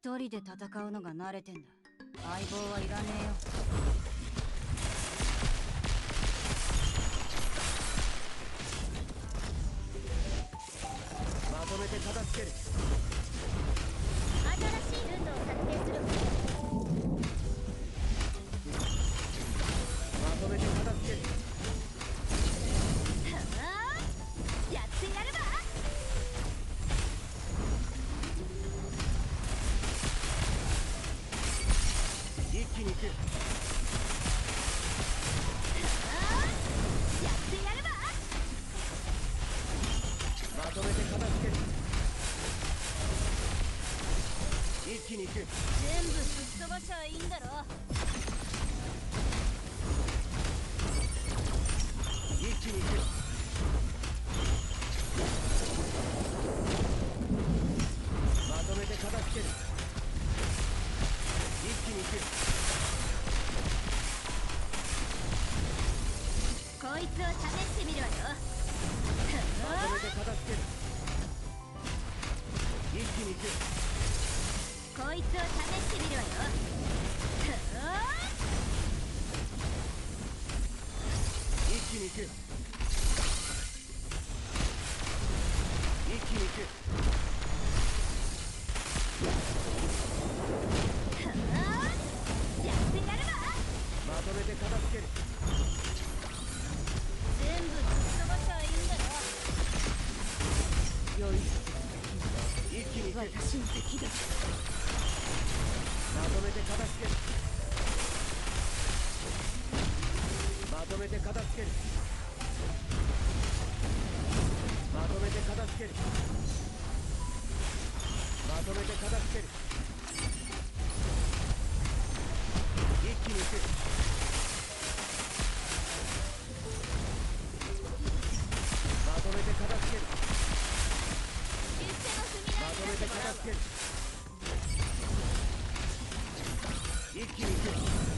一人で戦うのが慣れてんだ。相棒はいらねえよ。まとめて片付ける。新しいルートを作成する。まとめて片付ける。はあ、やってやるわ。一気に行く。はあ、やってやるわ。まとめて片付ける。一気に行く。全部ぶっ飛ばしゃいいんだろ。一気に行く。まとめて片付ける。一気に行く。こいつを試してみるわよ。まとめて片付ける。一気に行く。こいつを試してみるわよ。一気に行く。一気に行く。やってやるわ。まとめて片付ける。全部ぶっ飛ばしゃいいんだろ。良い。一気に行く。私の敵だ。まとめて片付ける。まとめて片付ける。まとめて片付ける。まとめて片付ける。一気に行く。まとめて片付ける。出世の踏み台まとめてになってもらうわ。片付ける。一気に行く。